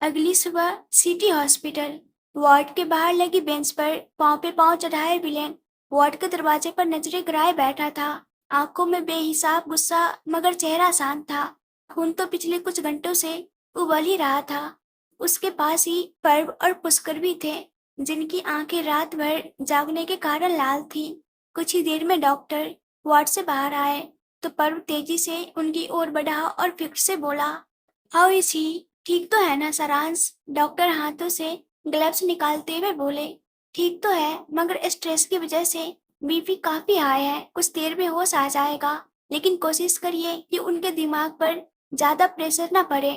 अगली सुबह city hospital ward के बाहर लगी बेंच पर पांव पे पांव चढ़ाए विलेन वार्ड के दरवाजे पर नजरें गिराए बैठा था। आंखों में बेहिसाब गुस्सा, मगर चेहरा शांत था। खून तो पिछले कुछ घंटों से उबल ही रहा था। उसके पास ही पर्व और पुष्कर भी थे, जिनकी आंखें रात भर जागने के कारण लाल थी। कुछ ही देर में डॉक्टर वार्ड से बाहर आए तो पर्व तेजी से उनकी ओर बढ़ा और फिक्र से बोला, हाउ इज ही? ठीक तो है ना सारांश? डॉक्टर हाथों से ग्लव्स निकालते हुए बोले, ठीक तो है, मगर स्ट्रेस की वजह से बीपी काफी हाई है। कुछ देर में होश आ जाएगा, लेकिन कोशिश करिए कि उनके दिमाग पर ज्यादा प्रेशर न पड़े।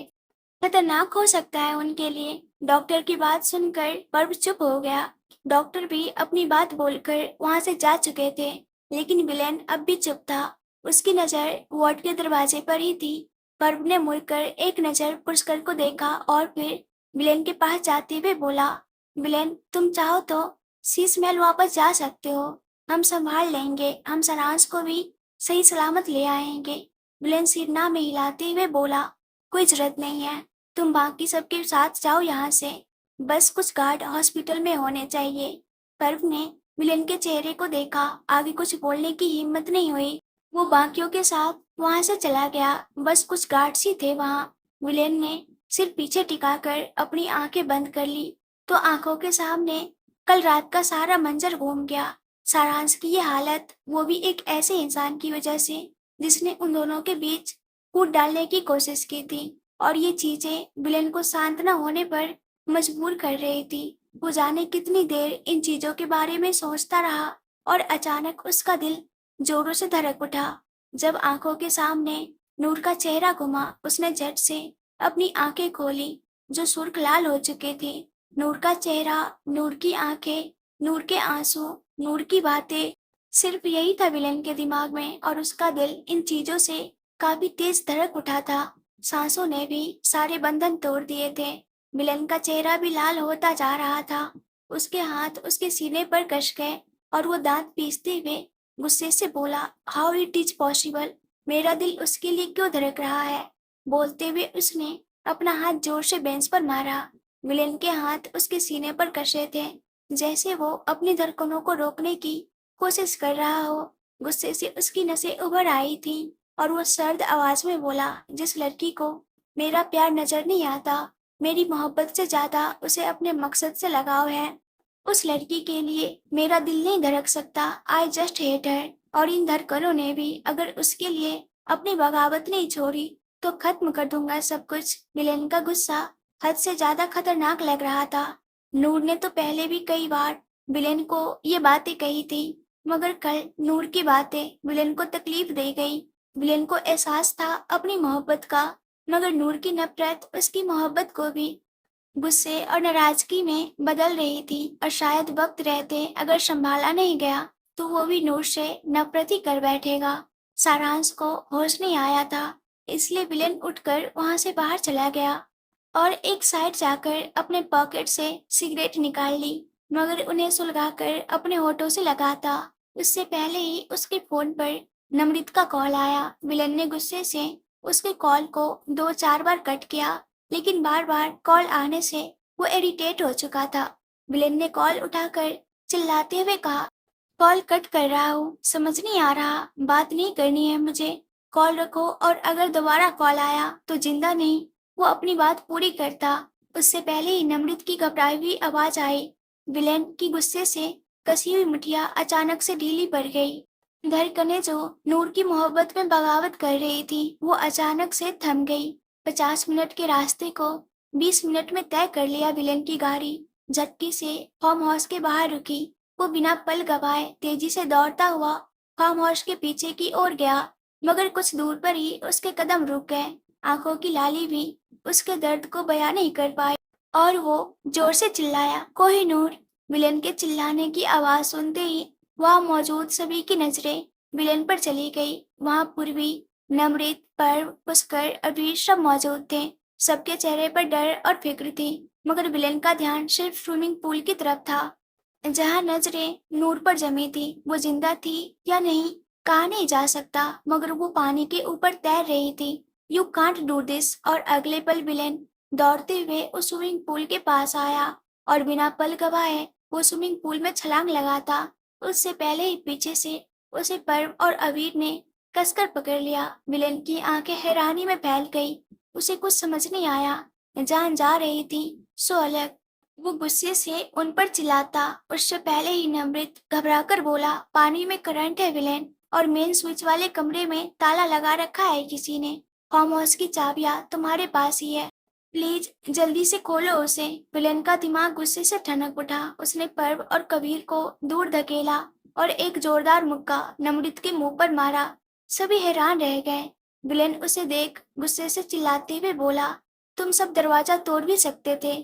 खतरनाक हो सकता है उनके लिए। डॉक्टर की बात सुनकर पर्व चुप हो गया। डॉक्टर भी अपनी बात बोलकर वहां से जा चुके थे, लेकिन विलेन अब भी चुप था। उसकी नजर वार्ड के दरवाजे पर ही थी। पर्व ने मुड़कर एक नजर पुरस्कर को देखा और फिर विलेन के पास जाते हुए बोला, विलेन, तुम चाहो तो शीश महल वापस जा सकते हो। हम संभाल लेंगे, हम सारांश को भी सही सलामत ले आएंगे। विलेन सिरना में हिलाते हुए बोला, कोई जरूरत नहीं है, तुम बाकी सबके साथ जाओ यहाँ से। बस कुछ गार्ड हॉस्पिटल में होने चाहिए। पर्व ने विलेन के चेहरे को देखा, आगे कुछ बोलने की हिम्मत नहीं हुई। वो बाकियों के साथ वहां से चला गया। बस कुछ गार्ड्स ही थे वहां। विलेन ने सिर पीछे टिकाकर अपनी आंखें बंद कर ली तो आंखों के सामने कल रात का सारा मंजर घूम गया। सारांश की ये हालत, वो भी एक ऐसे इंसान की वजह से जिसने उन दोनों के बीच कूद डालने की कोशिश की थी। और ये चीजें विलेन को शांत न होने पर मजबूर कर रही थी। वो जाने कितनी देर इन चीजों के बारे में सोचता रहा और अचानक उसका दिल जोरों से धड़क उठा। जब आंखों के सामने नूर का चेहरा घुमा, उसने झट से अपनी आंखें खोली जो सुर्ख लाल हो चुके थे। नूर का चेहरा, नूर की आंखें, नूर के आंसू, नूर की बातें, सिर्फ यही था विलेन के दिमाग में। और उसका दिल इन चीजों से काफी तेज धड़क उठा था। सांसों ने भी सारे बंधन तोड़ दिए थे। मिलन का चेहरा भी लाल होता जा रहा था। उसके हाथ उसके सीने पर कस गए और वो दांत पीसते हुए गुस्से से बोला, हाउ इट इज पॉसिबल? मेरा दिल उसके लिए क्यों धड़क रहा है? बोलते हुए उसने अपना हाथ जोर से बेंच पर मारा। मिलन के हाथ उसके सीने पर कसे थे, जैसे वो अपनी धड़कनों को रोकने की कोशिश कर रहा हो। गुस्से से उसकी नसें उभर आई थी और वो सर्द आवाज में बोला, जिस लड़की को मेरा प्यार नजर नहीं आता, मेरी मोहब्बत से ज्यादा उसे अपने मकसद से लगाव है, उस लड़की के लिए मेरा दिल नहीं धड़क सकता। I just hate her. और इन धड़कनों ने भी अगर उसके लिए अपनी बगावत नहीं छोड़ी तो खत्म कर दूंगा सब कुछ। मिलन का गुस्सा हद से ज्यादा खतरनाक लग रहा था। नूर ने तो पहले भी कई बार विलेन को ये बातें कही थी, मगर कल नूर की बातें विलेन को तकलीफ दे गई। विलेन को एहसास था अपनी मोहब्बत का, मगर नूर की नफरत उसकी मोहब्बत को भी गुस्से और नाराजगी में बदल रही थी। और शायद वक्त रहते अगर संभाला नहीं गया तो वो भी नूर से नफरत ही कर बैठेगा। सारांश को होश नहीं आया था, इसलिए विलेन उठकर वहां से बाहर चला गया और एक साइड जाकर अपने पॉकेट से सिगरेट निकाल ली, मगर उन्हें सुलगाकर अपने होठों से लगाता उससे पहले ही उसके फोन पर नम्रित का कॉल आया। विलन ने गुस्से से उसके कॉल को 2-4 बार कट किया, लेकिन बार बार कॉल आने से वो इरिटेट हो चुका था। विलेन ने कॉल उठाकर चिल्लाते हुए कहा, कॉल कट कर रहा हूँ, समझ नहीं आ रहा, बात नहीं करनी है मुझे, कॉल रखो। और अगर दोबारा कॉल आया तो जिंदा नहीं। वो अपनी बात पूरी करता उससे पहले ही नम्रित की घबराई हुई आवाज आई। विलेन की गुस्से से कसी हुई मुठिया अचानक से ढीली पड़ गई। धड़कनें जो नूर की मोहब्बत में बगावत कर रही थी, वो अचानक से थम गई। 50 मिनट के रास्ते को 20 मिनट में तय कर लिया विलेन की गाड़ी। झटके से फार्म हाउस के बाहर रुकी। वो बिना पल गवाए तेजी से दौड़ता हुआ फार्म हाउस के पीछे की ओर गया, मगर कुछ दूर पर ही उसके कदम रुक गए। आंखों की लाली भी उसके दर्द को बयां नहीं कर पाई और वो जोर से चिल्लाया, कोहिनूर। विलेन के चिल्लाने की आवाज सुनते ही वहां मौजूद सभी की नजरें विलेन पर चली गई। वहां पूर्वी, नम्रित, पर्व, पुष्कर, अभीर सब मौजूद थे। सबके चेहरे पर डर और फिक्र थी, मगर विलेन का ध्यान सिर्फ स्विमिंग पूल की तरफ था, जहां नजरें नूर पर जमी थी। वो जिंदा थी या नहीं कहा नहीं जा सकता, मगर वो पानी के ऊपर तैर रही थी। You can't do this. और अगले पल विलेन दौड़ते हुए उस स्विमिंग पूल के पास आया और बिना पल गवाए वो स्विमिंग पूल में छलांग लगाता। उससे पहले ही पीछे से उसे पर्व और अबीर ने कसकर पकड़ लिया। विलेन की आंखें हैरानी में फैल गई। उसे कुछ समझ नहीं आया। जान जा रही थी सो अलग। वो गुस्से से उन पर चिल्लाता। उससे पहले ही नमृत घबराकर बोला, पानी में करंट है विलेन, और मेन स्विच वाले कमरे में ताला लगा रखा है किसी ने। फार्म हाउस की चाबियां तुम्हारे पास ही है, प्लीज जल्दी से खोलो उसे। विलेन का दिमाग गुस्से से ठनक उठा। उसने पर्व और कबीर को दूर धकेला और एक जोरदार मुक्का नमृत के मुंह पर मारा। सभी हैरान रह गए। विलेन उसे देख गुस्से से चिल्लाते हुए बोला, तुम सब दरवाजा तोड़ भी सकते थे।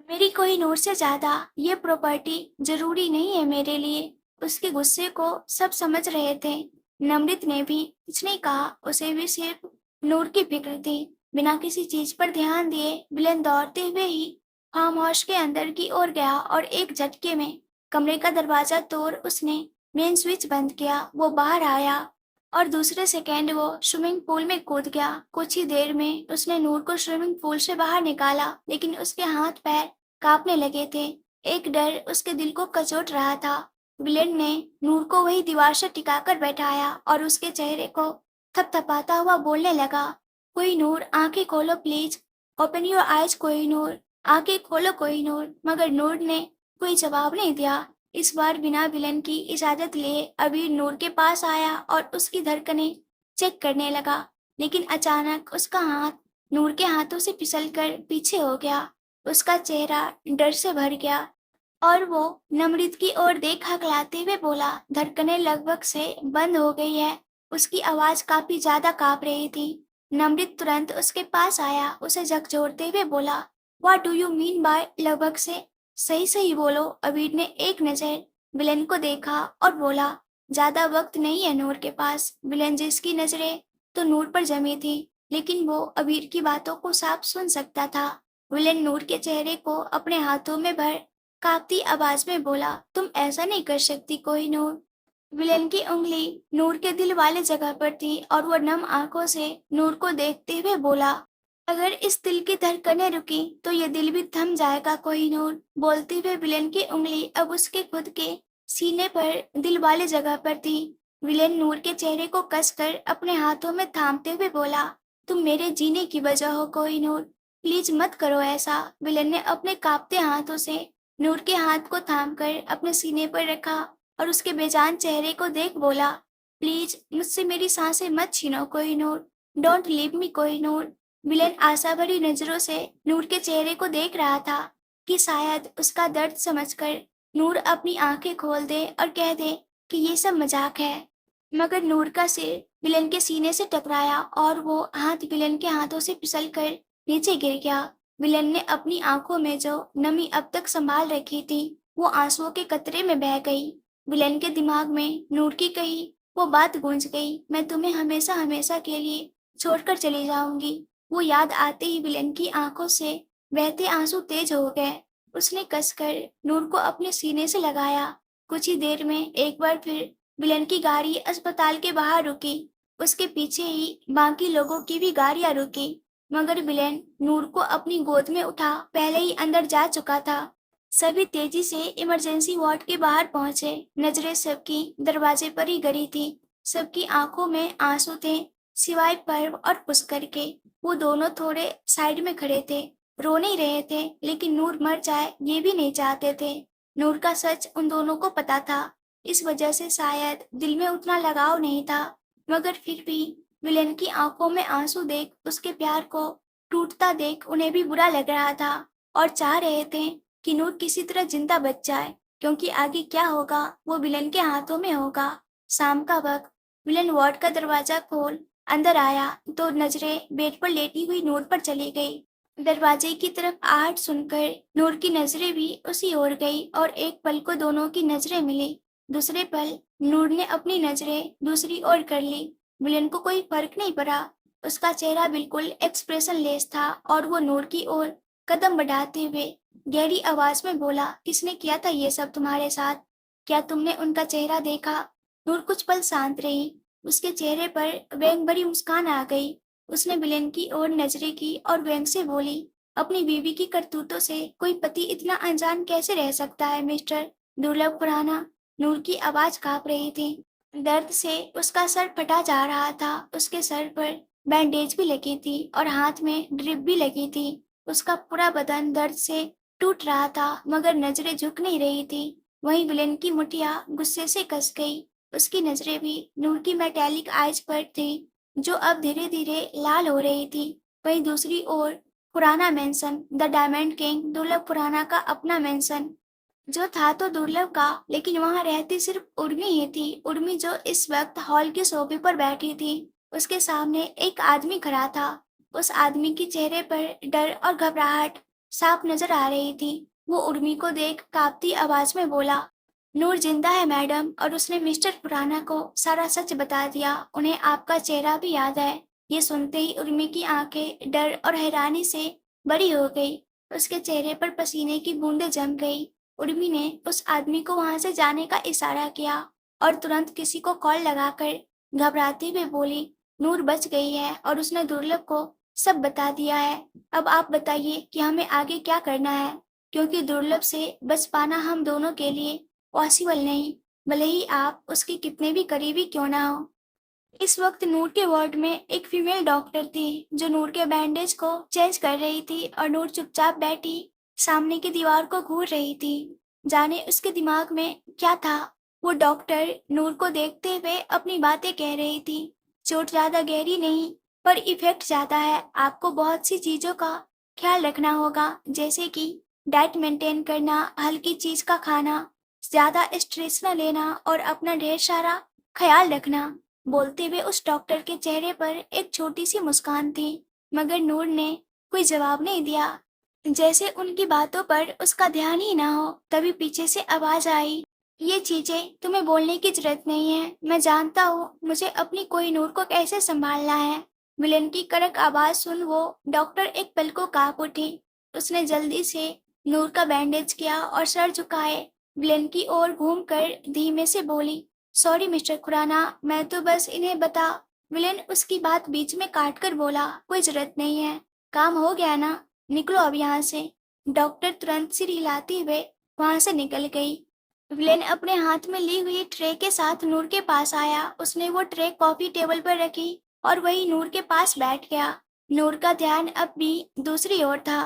मेरी कोहिनूर से ज्यादा ये प्रॉपर्टी जरूरी नहीं है मेरे लिए। उसके गुस्से को सब समझ रहे थे। नमृत ने भी कुछ नहीं कहा। उसे भी सिर्फ नूर की फिक्र थी। बिना किसी चीज पर ध्यान दिए विलेन दौड़ते हुए ही फार्म हाउस के अंदर की ओर गया और एक झटके में कमरे का दरवाजा तोड़ उसने मेन स्विच बंद किया। वो बाहर आया और दूसरे सेकेंड वो स्विमिंग पूल में कूद गया। कुछ ही देर में उसने नूर को स्विमिंग पूल से बाहर निकाला, लेकिन उसके हाथ पैर कांपने लगे थे। एक डर उसके दिल को कचोट रहा था। विलेन ने नूर को वही दीवार से टिकाकर बैठाया और उसके चेहरे को थपथपाता हुआ बोलने लगा, कोहिनूर आंखें खोलो please, open your eyes Kohinoor, आंखें खोलो कोहिनूर। मगर नूर ने कोई जवाब नहीं दिया। इस बार बिना विलन की इजाजत लिए अबीर नूर के पास आया और उसकी धड़कनें चेक करने लगा। लेकिन अचानक उसका हाथ नूर के हाथों से फिसलकर पीछे हो गया। उसका चेहरा डर से भर गया और वो नमृत की ओर देख हकलाते हुए बोला, धड़कनें लगभग से बंद हो गई है। उसकी आवाज काफी ज्यादा कांप रही थी। नमृत तुरंत उसके पास आया, उसे झकझोरते हुए बोला, what do you mean by लगभग से? सही सही बोलो। अबीर ने एक नजर विलेन को देखा और बोला, ज्यादा वक्त नहीं है नूर के पास। विलेन जिसकी नजरें तो नूर पर जमी थी, लेकिन वो अबीर की बातों को साफ सुन सकता था। विलेन नूर के चेहरे को अपने हाथों में भर कांपती आवाज में बोला, तुम ऐसा नहीं कर सकती कोहिनूर। विलेन की उंगली नूर के दिल वाले जगह पर थी और वो नम आंखों से नूर को देखते हुए बोला, अगर इस दिल की धड़कनें रुकी तो ये दिल भी थम जाएगा कोहिनूर। बोलते हुए विलेन की उंगली अब उसके खुद के सीने पर दिल वाले जगह पर थी। विलेन नूर के चेहरे को कसकर अपने हाथों में थामते हुए बोला, तुम मेरे जीने की वजह हो कोहिनूर, प्लीज मत करो ऐसा। विलेन ने अपने कांपते हाथों से नूर के हाथ को थामकर अपने सीने पर रखा और उसके बेजान चेहरे को देख बोला, प्लीज मुझसे मेरी सांसें मत छीनो Kohinoor, don't leave me Kohinoor. Villain आशा भरी नजरों से नूर के चेहरे को देख रहा था कि शायद उसका दर्द समझकर नूर अपनी आंखें खोल दे और कह दे कि ये सब मजाक है। मगर नूर का सिर विलेन के सीने से टकराया और वो हाथ विलेन के हाथों से फिसलकर नीचे गिर गया। विलेन ने अपनी आंखों में जो नमी अब तक संभाल रखी थी वो आंसुओं के कतरे में बह गई। विलेन के दिमाग में नूर की कही वो बात गूंज गई, मैं तुम्हें हमेशा हमेशा के लिए छोड़कर चली जाऊंगी। वो याद आते ही विलेन की आंखों से बहते आंसू तेज हो गए। उसने कसकर नूर को अपने सीने से लगाया। कुछ ही देर में एक बार फिर विलेन की गाड़ी अस्पताल के बाहर रुकी। उसके पीछे ही बाकी लोगों की भी गाड़ियां रुकी। मगर विलेन नूर को अपनी गोद में उठा पहले ही अंदर जा चुका था। सभी तेजी से इमरजेंसी वार्ड के बाहर पहुंचे। नजरें सबकी दरवाजे पर ही गड़ी थी। सबकी आंखों में आंसू थे, सिवाय पर्व और पुष्कर के। वो दोनों थोड़े साइड में खड़े थे, रो नहीं रहे थे, लेकिन नूर मर जाए ये भी नहीं चाहते थे। नूर का सच उन दोनों को पता था, इस वजह से शायद दिल में उतना लगाव नहीं था। मगर फिर भी विलेन की आंखों में आंसू देख, उसके प्यार को टूटता देख उन्हें भी बुरा लग रहा था और चाह रहे थे कि नूर किसी तरह जिंदा बच जाए, क्योंकि आगे क्या होगा वो विलेन के हाथों में होगा। शाम का वक्त। विलेन वार्ड का दरवाजा खोल अंदर आया तो नजरें बेड पर लेटी हुई नूर पर चली गई। दरवाजे की तरफ आहट सुनकर नूर की नजरें भी उसी ओर गई और एक पल को दोनों की नजरें मिली। दूसरे पल नूर ने अपनी नजरें दूसरी ओर कर ली। विलेन को कोई फर्क नहीं पड़ा। उसका चेहरा बिल्कुल एक्सप्रेशन लेस था और वो नूर की ओर कदम बढ़ाते हुए गहरी आवाज में बोला, किसने किया था ये सब तुम्हारे साथ? क्या तुमने उनका चेहरा देखा? नूर कुछ पल शांत रही। उसके चेहरे पर व्यंग भरी मुस्कान आ गई। उसने विलेन की ओर नजरें की और व्यंग से बोली, अपनी बीवी की करतूतों से कोई पति इतना अनजान कैसे रह सकता है मिस्टर दुर्लभ खुराना। नूर की आवाज कांप रही थी। दर्द से उसका सर फटा जा रहा था। उसके सर पर बैंडेज भी लगी थी और हाथ में ड्रिप भी लगी थी। उसका पूरा बदन दर्द से टूट रहा था मगर नजरें झुक नहीं रही थी। वहीं विलेन की मुठिया गुस्से से कस गई। उसकी नजरें भी नूर की मेटेलिक आइज पर थी जो अब धीरे धीरे लाल हो रही थी। वहीं दूसरी ओर पुराना मेंशन द डायमंड किंग दुर्लभ पुराना का अपना मेंशन जो था तो दुर्लभ का, लेकिन वहां रहती सिर्फ उर्मी ही थी। उर्मी जो इस वक्त हॉल के सोफे पर बैठी थी। उसके सामने एक आदमी खड़ा था। उस आदमी के चेहरे पर डर और घबराहट साफ नजर आ रही थी। वो उर्मी को देख कांपती आवाज में बोला, नूर जिंदा है मैडम। और उसने मिस्टर खुराना को सारा सच बता दिया। उन्हें आपका चेहरा भी याद है। ये सुनते ही उर्मी की आंखें डर और हैरानी से बड़ी हो गई। उसके चेहरे पर पसीने की बूंदें जम गई। उर्मी ने उस आदमी को वहां से जाने का इशारा किया और तुरंत किसी को कॉल लगाकर घबराते हुए बोली, नूर बच गई है और उसने दुर्लभ को सब बता दिया है। अब आप बताइए कि हमें आगे क्या करना है, क्योंकि दुर्लभ से बच पाना हम दोनों के लिए पॉसिबल नहीं, भले ही आप उसके कितने भी करीबी क्यों ना हो। इस वक्त नूर के वार्ड में एक फीमेल डॉक्टर थी जो नूर के बैंडेज को चेंज कर रही थी और नूर चुपचाप बैठी सामने की दीवार को घूर रही थी। जाने उसके दिमाग में क्या था। वो डॉक्टर नूर को देखते हुए अपनी बातें कह रही थी। चोट ज्यादा गहरी नहीं पर इफेक्ट ज्यादा है। आपको बहुत सी चीजों का ख्याल रखना होगा, जैसे कि डाइट मेंटेन करना, हल्की चीज का खाना, ज्यादा स्ट्रेस न लेना और अपना ढेर सारा ख्याल रखना। बोलते हुए उस डॉक्टर के चेहरे पर एक छोटी सी मुस्कान थी, मगर नूर ने कोई जवाब नहीं दिया, जैसे उनकी बातों पर उसका ध्यान ही ना हो। तभी पीछे से आवाज आई, ये चीजें तुम्हें बोलने की जरूरत नहीं है। मैं जानता हूँ मुझे अपनी कोहिनूर को कैसे संभालना है। विलेन की कड़क आवाज सुन वो डॉक्टर एक पल को कांप उठी। उसने जल्दी से नूर का बैंडेज किया और सर झुकाए विलेन की ओर घूमकर धीमे से बोली, सॉरी मिस्टर खुराना, मैं तो बस इन्हें बता। विलेन उसकी बात बीच में काट कर बोला, कोई जरूरत नहीं है, काम हो गया ना, निकलो अब यहाँ से। डॉक्टर तुरंत सिर हिलाते हुए वहां से निकल गई। विलेन अपने हाथ में ली हुई ट्रे के साथ नूर के पास आया। उसने वो ट्रे कॉफी टेबल पर रखी और वही नूर के पास बैठ गया। नूर का ध्यान अब भी दूसरी ओर था।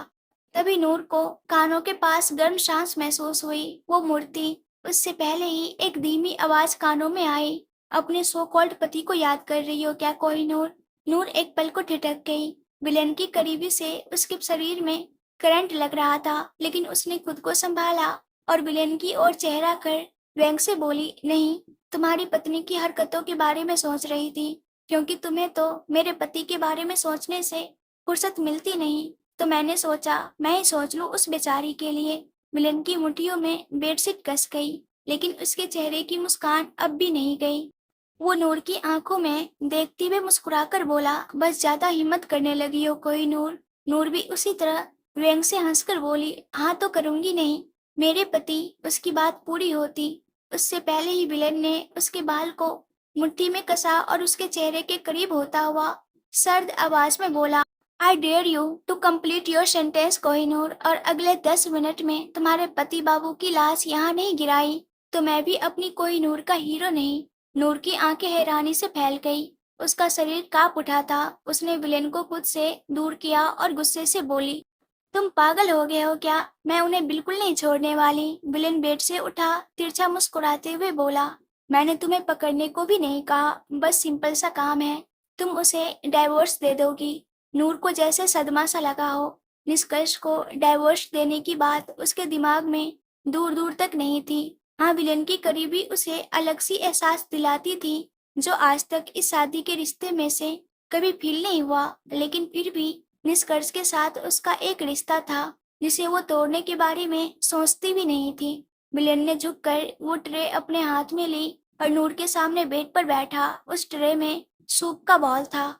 तभी नूर को कानों के पास गर्म सांस महसूस हुई। वो मुड़ती उससे पहले ही एक धीमी आवाज कानों में आई, अपने सो कॉल्ड पति को याद कर रही हो क्या कोहिनूर? नूर एक पल को ठिठक गई। विलेन की करीबी से उसके शरीर में करंट लग रहा था, लेकिन उसने खुद को संभाला और विलेन की ओर चेहरा कर व्यंग से बोली, नहीं, तुम्हारी पत्नी की हरकतों के बारे में सोच रही थी, क्योंकि तुम्हें तो मेरे पति के बारे में सोचने से फुर्सत मिलती नहीं, तो मैंने सोचा मैं ही सोच लूं उस बेचारी के लिए। मिलन की मुट्ठियों में बेडशीट कस गई, लेकिन उसके चेहरे की मुस्कान अब भी नहीं गई। वो नूर की आंखों में देखते हुए मुस्कुराकर बोला, बस ज्यादा हिम्मत करने लगी हो कोई नूर। नूर भी उसी तरह व्यंग से हंसकर बोली, हाँ तो करूंगी नहीं। मेरे पति, उसकी बात पूरी होती उससे पहले ही विलेन ने उसके बाल को मुट्ठी में कसा और उसके चेहरे के करीब होता हुआ सर्द आवाज में बोला, I dare you to complete your sentence Kohinoor, और अगले 10 मिनट में तुम्हारे पति बाबू की लाश यहाँ नहीं गिराई तो मैं भी अपनी कोहिनूर का हीरो नहीं। नूर की आंखें हैरानी से फैल गई। उसका शरीर कांप उठा था। उसने विलेन को खुद से दूर किया और गुस्से से बोली, तुम पागल हो गए हो क्या? मैं उन्हें बिल्कुल नहीं छोड़ने वाली। विलेन बेड से उठा, तिरछा मुस्कुराते हुए बोला, मैंने तुम्हें पकड़ने को भी नहीं कहा, बस सिंपल सा काम है, तुम उसे डाइवोर्स दे दोगी। नूर को जैसे सदमा सा लगा हो। निष्कर्ष को डाइवोर्स देने की बात उसके दिमाग में दूर दूर तक नहीं थी। हाँ, विलेन की करीबी उसे अलग सी एहसास दिलाती थी जो आज तक इस शादी के रिश्ते में से कभी फील नहीं हुआ, लेकिन फिर भी निष्कर्ष के साथ उसका एक रिश्ता था जिसे वो तोड़ने के बारे में सोचती भी नहीं थी। मिलन ने झुककर वो ट्रे अपने हाथ में ली और नूर के सामने बेड पर बैठा। उस ट्रे में सूप का बॉल था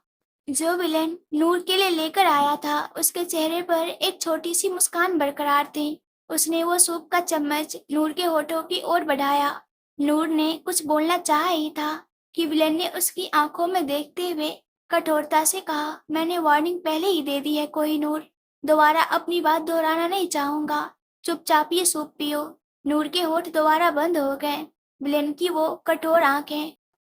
जो विलेन नूर के लिए लेकर आया था। उसके चेहरे पर एक छोटी सी मुस्कान बरकरार थी। उसने वो सूप का चम्मच नूर के होठों की ओर बढ़ाया। नूर ने कुछ बोलना चाहा ही था कि विलेन ने उसकी आंखों में देखते हुए कठोरता से कहा, मैंने वार्निंग पहले ही दे दी है कोहिनूर, दोबारा अपनी बात दोहराना नहीं चाहूंगा, चुपचाप ये सूप पियो। नूर के होठ दोबारा बंद हो गए। विलेन की वो कठोर आंखें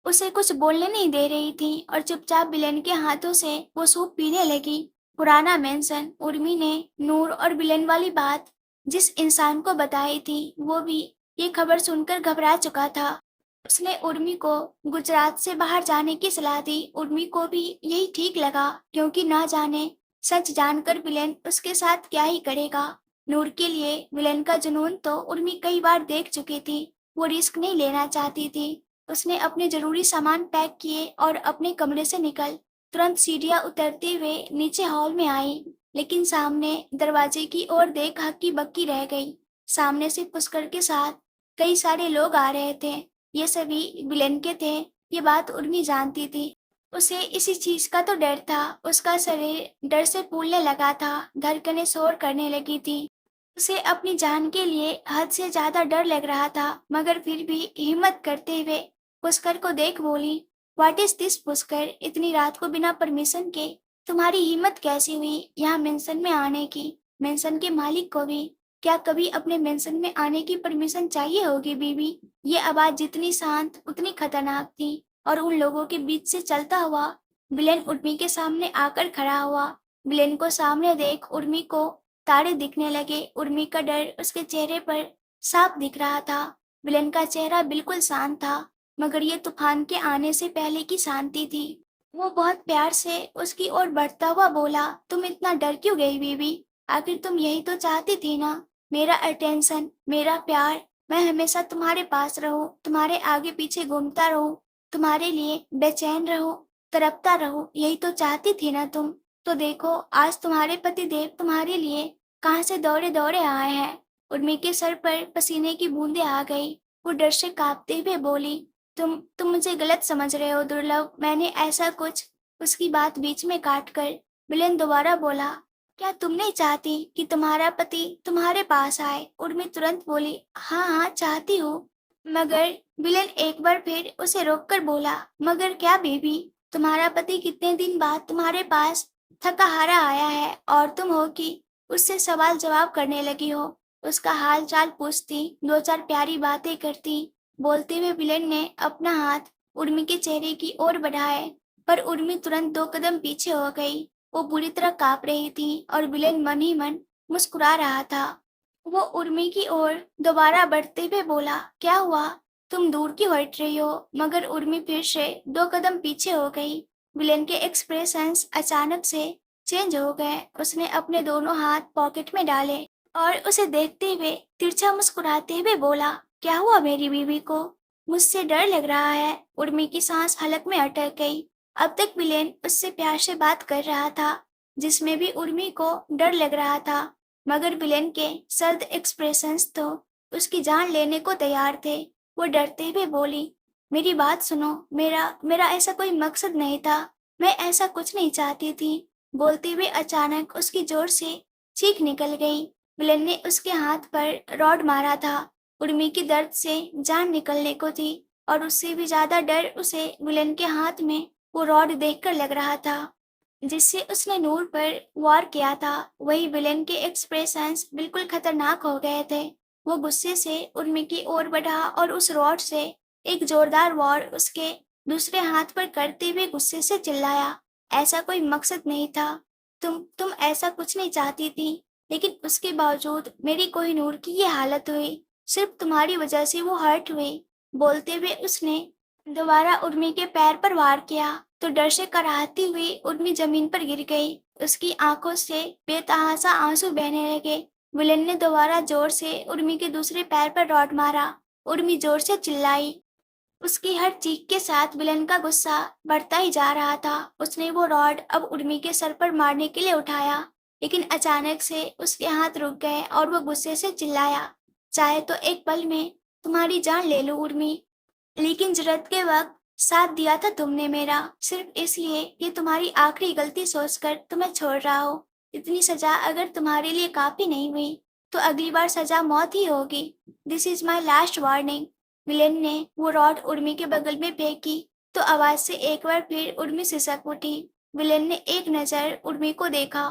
उसे कुछ बोलने नहीं दे रही थी और चुपचाप विलेन के हाथों से वो सूप पीने लगी। पुराना मेंशन, उर्मी ने नूर और विलेन वाली बात जिस इंसान को बताई थी, वो भी ये खबर सुनकर घबरा चुका था। उसने उर्मी को गुजरात से बाहर जाने की सलाह दी। उर्मी को भी यही ठीक लगा, क्योंकि ना जाने सच जानकर विलेन उसके साथ क्या ही करेगा। नूर के लिए विलेन का जुनून तो उर्मी कई बार देख चुकी थी। वो रिस्क नहीं लेना चाहती थी। उसने अपने जरूरी सामान पैक किए और अपने कमरे से निकल तुरंत सीढ़ियां उतरते हुए नीचे हॉल में आई, लेकिन सामने दरवाजे की ओर देख हक्की बक्की रह गई। सामने से पुष्कर के साथ कई सारे लोग आ रहे थे। ये सभी विलेन के थे, ये बात उर्मी जानती थी। उसे इसी चीज का तो डर था। उसका शरीर डर से फूलने लगा था, धड़कनें शोर करने लगी थी। उसे अपनी जान के लिए हद से ज्यादा डर लग रहा था, मगर फिर भी हिम्मत करते हुए पुष्कर को देख बोली, व्हाट इज दिस पुष्कर, इतनी रात को बिना परमिशन के तुम्हारी हिम्मत कैसी हुई यहाँ मेंशन में आने की? मेंशन के मालिक को भी क्या कभी अपने मेंशन में आने की परमिशन चाहिए होगी बीबी? ये आवाज जितनी शांत उतनी खतरनाक थी और उन लोगों के बीच से चलता हुआ विलेन उर्मी के सामने आकर खड़ा हुआ। विलेन को सामने देख उर्मी को तारे दिखने लगे। उर्मी का डर उसके चेहरे पर साफ दिख रहा था। विलेन का चेहरा बिल्कुल शांत था, मगर ये तूफान के आने से पहले की शांति थी। वो बहुत प्यार से उसकी ओर बढ़ता हुआ बोला, तुम इतना डर क्यों गई बीबी? आखिर तुम यही तो चाहती थी ना, मेरा अटेंशन, मेरा प्यार। मैं हमेशा तुम्हारे पास रहूं, तुम्हारे आगे पीछे घूमता रहूं, तुम्हारे लिए बेचैन रहूं, तड़पता रहूं, यही तो चाहती थी ना तुम? तो देखो आज तुम्हारे पति देव तुम्हारे लिए कहाँ से दौड़े दौड़े आए हैं। उर्मी के सर पर पसीने की बूंदें आ गई। वो डर से कांपते हुए बोली, तुम मुझे गलत समझ रहे हो दुर्लभ, मैंने ऐसा कुछ। उसकी बात बीच में काट कर विलेन दोबारा बोला, क्या तुम नहीं चाहती कि तुम्हारा पति तुम्हारे पास आए? उर्मी तुरंत बोली, हाँ हाँ चाहती हूँ। मगर विलेन एक बार फिर उसे रोककर बोला, मगर क्या बेबी? तुम्हारा पति कितने दिन बाद तुम्हारे पास थका हारा आया है और तुम हो कि उससे सवाल जवाब करने लगी हो, उसका हाल चाल पूछती, दो चार प्यारी बातें करती। बोलते हुए विलेन ने अपना हाथ उर्मी के चेहरे की ओर बढ़ाए, पर उर्मी तुरंत दो कदम पीछे हो गई। वो बुरी तरह कांप रही थी और विलेन मन ही मन मुस्कुरा रहा था। वो उर्मी की ओर दोबारा बढ़ते हुए बोला, क्या हुआ? तुम दूर क्यों हट रही हो? मगर उर्मी फिर से दो कदम पीछे हो गई। विलेन के एक्सप्रेशंस अचानक से चेंज हो गए। उसने अपने दोनों हाथ पॉकेट में डाले और उसे देखते हुए तिरछा मुस्कुराते हुए बोला, क्या हुआ मेरी बीवी को? मुझसे डर लग रहा है। उर्मी की सांस हलक में अटक गई। अब तक विलेन उससे प्यार से बात कर रहा था, जिसमें भी उर्मी को डर लग रहा था, मगर विलेन के सर्द एक्सप्रेशंस तो उसकी जान लेने को तैयार थे। वो डरते हुए बोली, मेरी बात सुनो, मेरा मेरा ऐसा कोई मकसद नहीं था, मैं ऐसा कुछ नहीं चाहती थी। बोलते हुए अचानक उसकी जोर से चीख निकल गई। विलेन ने उसके हाथ पर रॉड मारा था। उर्मी की दर्द से जान निकलने को थी और उससे भी ज्यादा डर उसे विलेन के हाथ में वो रॉड देखकर लग रहा था, जिससे उसने नूर पर वार किया था। वही विलेन के एक्सप्रेशंस बिल्कुल खतरनाक हो गए थे। वो गुस्से से उर्मी की ओर बढ़ा और उस रॉड से एक जोरदार वार उसके दूसरे हाथ पर करते हुए गुस्से से चिल्लाया, ऐसा कोई मकसद नहीं था। तुम ऐसा कुछ नहीं चाहती थी, लेकिन उसके बावजूद मेरी कोहिनूर की ये हालत हुई। सिर्फ तुम्हारी वजह से वो हर्ट हुई। बोलते हुए उसने दोबारा उर्मी के पैर पर वार किया तो डर से कराहती हुई उर्मी जमीन पर गिर गई। उसकी आंखों से बेतहाशा आंसू बहने लगे। विलेन ने दोबारा जोर से उर्मी के दूसरे पैर पर रॉड मारा। उर्मी जोर से चिल्लाई। उसकी हर चीख के साथ विलेन का गुस्सा बढ़ता ही जा रहा था। उसने वो रॉड अब उर्मी के सर पर मारने के लिए उठाया, लेकिन अचानक से उसके हाथ रुक गए और वो गुस्से से चिल्लाया, चाहे तो एक पल में तुम्हारी जान ले लूं उर्मी, लेकिन जरूरत के वक्त साथ दिया था तुमने मेरा, सिर्फ इसलिए ये तुम्हारी आखिरी गलती सोचकर तुम्हें छोड़ रहा हूँ। इतनी सजा अगर तुम्हारे लिए काफी नहीं हुई तो अगली बार सजा मौत ही होगी। This is my last warning. Villain ने वो रॉड उर्मी के बगल में फेंकी तो आवाज से एक बार फिर उर्मी सिसक उठी। विलेन ने एक नजर उर्मी को देखा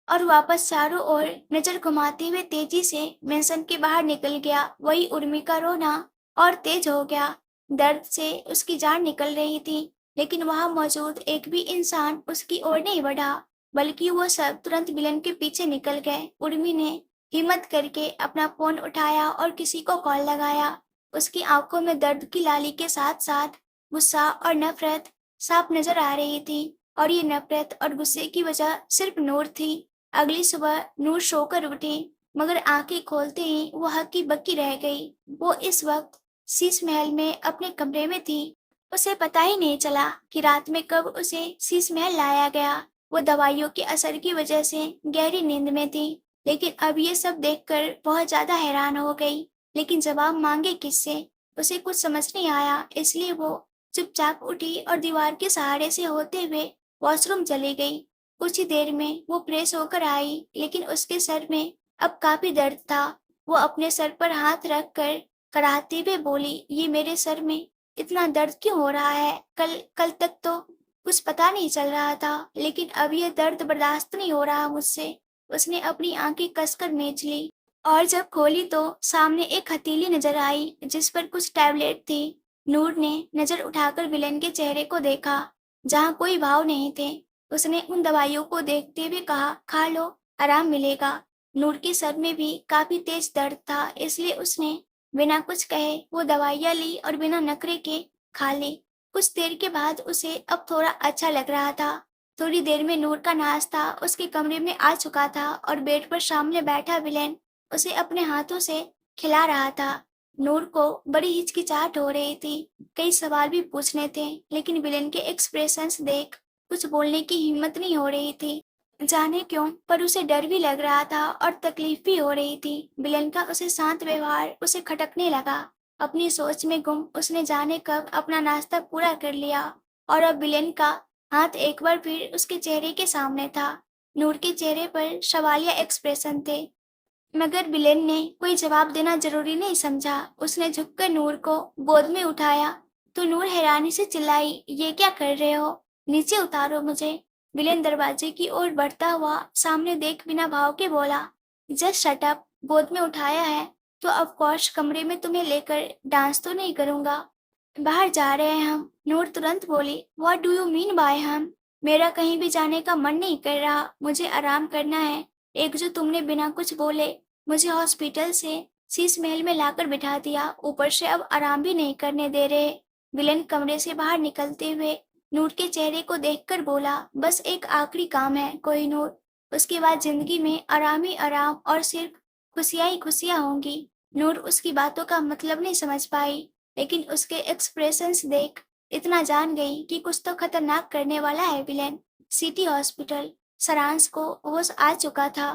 और वापस चारों ओर नजर घुमाते हुए तेजी से मेंशन के बाहर निकल गया। वही उर्मी का रोना और तेज हो गया। दर्द से उसकी जान निकल रही थी, लेकिन वहां मौजूद एक भी इंसान उसकी ओर नहीं बढ़ा, बल्कि वो सब तुरंत विलन के पीछे निकल गए। उर्मी ने हिम्मत करके अपना फोन उठाया और किसी को कॉल लगाया। उसकी आंखों में दर्द की लाली के साथ साथ गुस्सा और नफरत साफ नजर आ रही थी, और ये नफरत और गुस्से की वजह सिर्फ नूर थी। अगली सुबह नूर सोकर उठी, मगर आंखें खोलते ही वो हक्की बक्की रह गई। वो इस वक्त शीश महल में अपने कमरे में थी। उसे पता ही नहीं चला कि रात में कब उसे शीश महल लाया गया। वो दवाइयों के असर की वजह से गहरी नींद में थी, लेकिन अब ये सब देखकर बहुत ज्यादा हैरान हो गई। लेकिन जवाब मांगे किससे, उसे कुछ समझ नहीं आया। इसलिए वो चुपचाप उठी और दीवार के सहारे से होते हुए वॉशरूम चली गई। कुछ ही देर में वो फ्रेश होकर आई, लेकिन उसके सर में अब काफी दर्द था। वो अपने सर पर हाथ रख कर कराहते हुए बोली, ये मेरे सर में इतना दर्द क्यों हो रहा है? कल कल तक तो कुछ पता नहीं चल रहा था, लेकिन अब ये दर्द बर्दाश्त नहीं हो रहा मुझसे। उसने अपनी आंखें कसकर मींच ली, और जब खोली तो सामने एक हथेली नजर आई जिस पर कुछ टैबलेट थी। नूर ने नजर उठाकर विलेन के चेहरे को देखा, जहाँ कोई भाव नहीं थे। उसने उन दवाइयों को देखते हुए कहा, खा लो, आराम मिलेगा। नूर के सर में भी काफी तेज दर्द था, इसलिए उसने बिना कुछ कहे वो दवाइयाँ ली और बिना नखरे के खा ली। कुछ देर के बाद उसे अब थोड़ा अच्छा लग रहा था। थोड़ी देर में नूर का नाश्ता उसके कमरे में आ चुका था, और बेड पर सामने बैठा विलेन उसे अपने हाथों से खिला रहा था। नूर को बड़ी हिचकिचाहट हो रही थी। कई सवाल भी पूछने थे, लेकिन विलेन के एक्सप्रेशंस देख कुछ बोलने की हिम्मत नहीं हो रही थी। जाने क्यों, पर उसे डर भी लग रहा था और तकलीफ भी हो रही थी। विलेन का उसे शांत व्यवहार उसे खटकने लगा। अपनी सोच में गुम उसने जाने कब अपना नाश्ता पूरा कर लिया, और अब विलेन का हाथ एक बार फिर उसके चेहरे के सामने था। नूर के चेहरे पर सवालिया एक्सप्रेशन थे, मगर विलेन ने कोई जवाब देना जरूरी नहीं समझा। उसने झुककर नूर को गोद में उठाया तो नूर हैरानी से चिल्लाई, ये क्या कर रहे हो? नीचे उतारो मुझे। विलेन दरवाजे की ओर बढ़ता हुआ सामने देख बिना भाव के बोला, जस्ट शट अप। गोद में उठाया है तो ऑफ कोर्स कमरे में तुम्हें लेकर डांस तो नहीं करूंगा। बाहर जा रहे हैं हम। नूर तुरंत बोली, what do you mean by हम? मेरा कहीं भी जाने का मन नहीं कर रहा, मुझे आराम करना है। एक जो तुमने बिना कुछ बोले मुझे हॉस्पिटल से शीश महल में लाकर बिठा दिया, ऊपर से अब आराम भी नहीं करने दे रहे। विलन कमरे से बाहर निकलते हुए नूर के चेहरे को देखकर बोला, बस एक आखिरी काम है कोहिनूर, उसके बाद जिंदगी में आराम ही आराम और सिर्फ खुशियां ही खुशियां होंगी। नूर उसकी बातों का मतलब नहीं समझ पाई, लेकिन उसके एक्सप्रेशंस देख इतना जान गई कि कुछ तो खतरनाक करने वाला है विलेन। City hospital. सारांश को होश आ चुका था,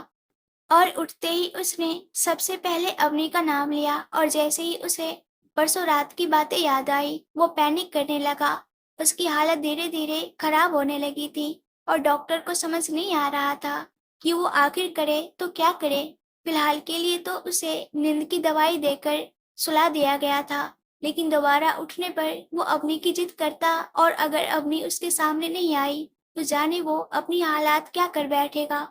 और उठते ही उसने सबसे पहले अवनी का नाम लिया, और जैसे ही उसे परसों रात की बातें याद आई वो पैनिक करने लगा। उसकी हालत धीरे धीरे खराब होने लगी थी, और डॉक्टर को समझ नहीं आ रहा था कि वो आखिर करे तो क्या करे। फिलहाल के लिए तो उसे नींद की दवाई देकर सुला दिया गया था, लेकिन दोबारा उठने पर वो अवनी की जिद करता, और अगर अवनी उसके सामने नहीं आई तो जाने वो अपनी हालात क्या कर बैठेगा।